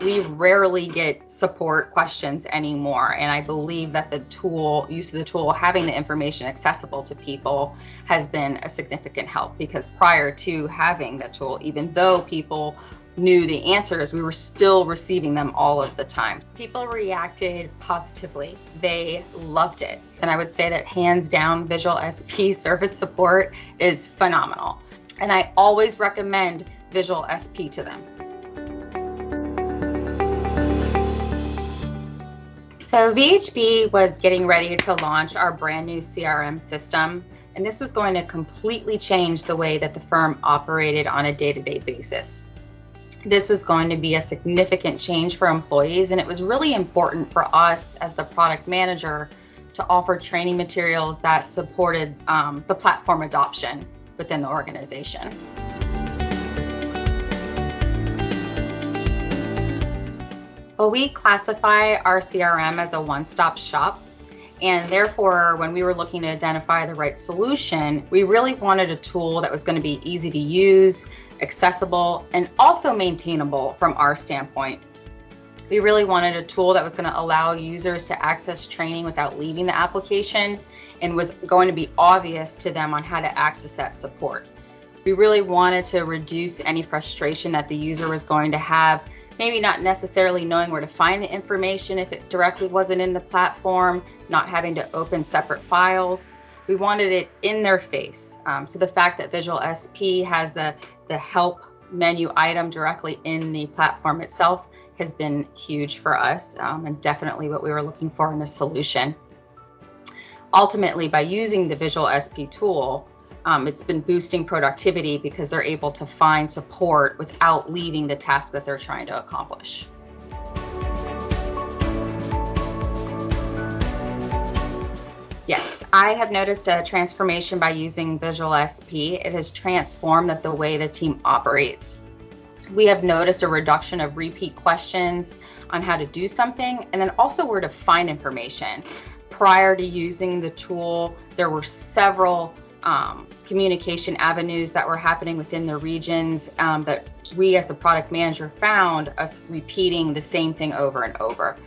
we rarely get support questions anymore. And I believe that the use of the tool, having the information accessible to people has been a significant help, because prior to having the tool, even though people knew the answers, we were still receiving them all of the time. People reacted positively. They loved it. And I would say that hands down, VisualSP service support is phenomenal. And I always recommend VisualSP to them. So VHB was getting ready to launch our brand new CRM system, and this was going to completely change the way that the firm operated on a day-to-day basis. This was going to be a significant change for employees, and it was really important for us as the product manager to offer training materials that supported the platform adoption within the organization. Well, we classify our CRM as a one-stop shop, and therefore, when we were looking to identify the right solution, we really wanted a tool that was going to be easy to use, accessible, and also maintainable from our standpoint. We really wanted a tool that was going to allow users to access training without leaving the application and was going to be obvious to them on how to access that support. We really wanted to reduce any frustration that the user was going to have, maybe not necessarily knowing where to find the information if it directly wasn't in the platform, not having to open separate files. We wanted it in their face. So the fact that VisualSP has the help menu item directly in the platform itself has been huge for us, and definitely what we were looking for in a solution. Ultimately, by using the VisualSP tool, it's been boosting productivity because they're able to find support without leaving the task that they're trying to accomplish. Yes, I have noticed a transformation by using VisualSP. It has transformed the way the team operates. We have noticed a reduction of repeat questions on how to do something, and then also where to find information. Prior to using the tool, there were several communication avenues that were happening within the regions that we as the product manager found us repeating the same thing over and over.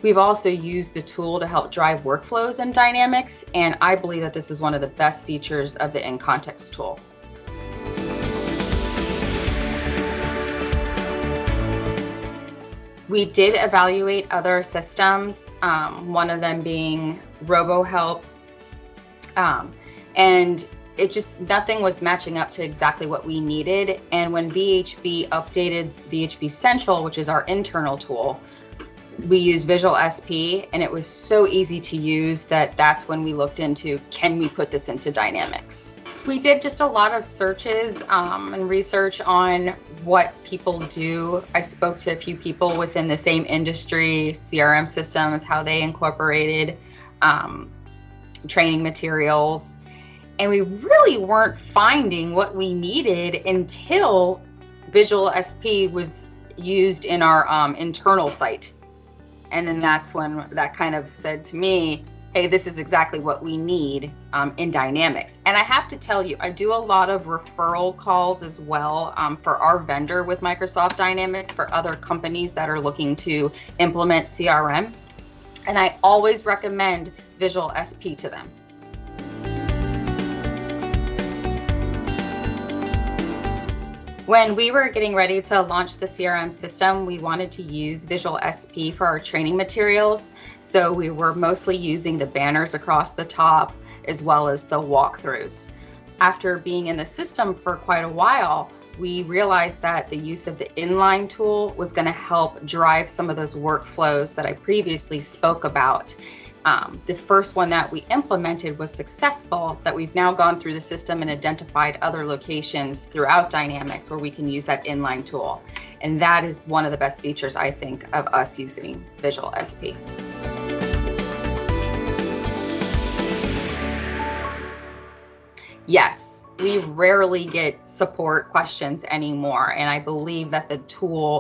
We've also used the tool to help drive workflows and dynamics, and I believe that this is one of the best features of the in-context tool. We did evaluate other systems, one of them being RoboHelp, and nothing was matching up to exactly what we needed. And when VHB updated VHB Central, which is our internal tool, we used VisualSP, and it was so easy to use that's when we looked into, can we put this into Dynamics? We did just a lot of searches and research on what people do. I spoke to a few people within the same industry, CRM systems, how they incorporated training materials. And we really weren't finding what we needed until VisualSP was used in our internal site. And then that's when that kind of said to me, hey, this is exactly what we need in Dynamics. And I have to tell you, I do a lot of referral calls as well for our vendor with Microsoft Dynamics for other companies that are looking to implement CRM. And I always recommend VisualSP to them. When we were getting ready to launch the CRM system, we wanted to use VisualSP for our training materials. So we were mostly using the banners across the top as well as the walkthroughs. After being in the system for quite a while, we realized that the use of the inline tool was going to help drive some of those workflows that I previously spoke about. The first one that we implemented was successful, that we've now gone through the system and identified other locations throughout Dynamics where we can use that inline tool. And that is one of the best features, I think, of us using VisualSP. Yes, we rarely get support questions anymore, and I believe that the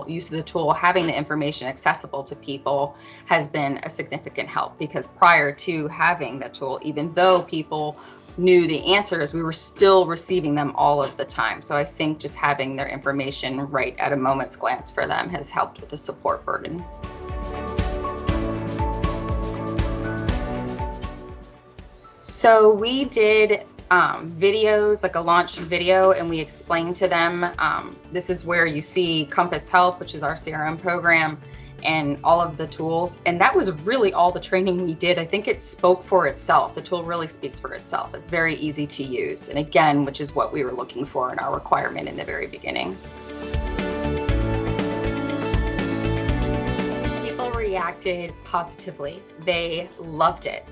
use of the tool, having the information accessible to people, has been a significant help, because prior to having the tool, even though people knew the answers, we were still receiving them all of the time. So I think just having their information right at a moment's glance for them has helped with the support burden. So we did videos, like a launch video, and we explained to them, this is where you see Compass Help, which is our CRM program, and all of the tools. And that was really all the training we did. I think it spoke for itself. The tool really speaks for itself. It's very easy to use. And again, which is what we were looking for in our requirement in the very beginning. People reacted positively. They loved it.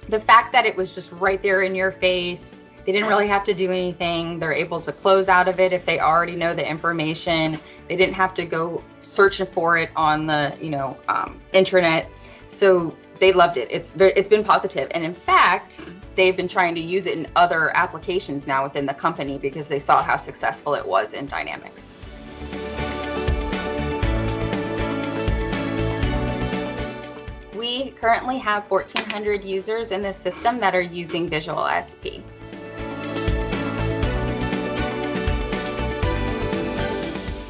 The fact that it was just right there in your face, they didn't really have to do anything. They're able to close out of it if they already know the information. They didn't have to go searching for it on the internet. So they loved it. It's been positive. And in fact, they've been trying to use it in other applications now within the company because they saw how successful it was in Dynamics. We currently have 1,400 users in this system that are using VisualSP.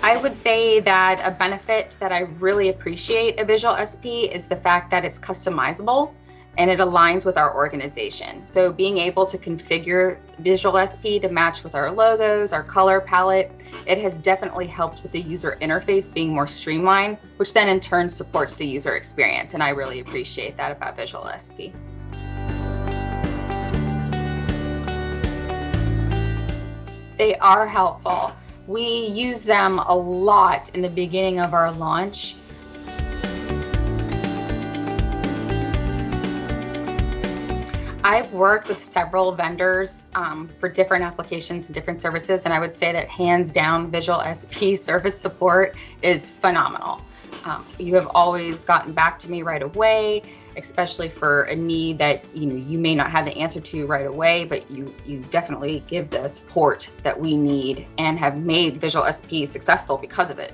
I would say that a benefit that I really appreciate of VisualSP is the fact that it's customizable and it aligns with our organization. So being able to configure VisualSP to match with our logos, our color palette, it has definitely helped with the user interface being more streamlined, which then in turn supports the user experience. And I really appreciate that about VisualSP. They are helpful. We use them a lot in the beginning of our launch. I've worked with several vendors for different applications and different services, and I would say that hands down, VisualSP service support is phenomenal. You have always gotten back to me right away, especially for a need that you may not have the answer to right away, but you definitely give the support that we need and have made VisualSP successful because of it.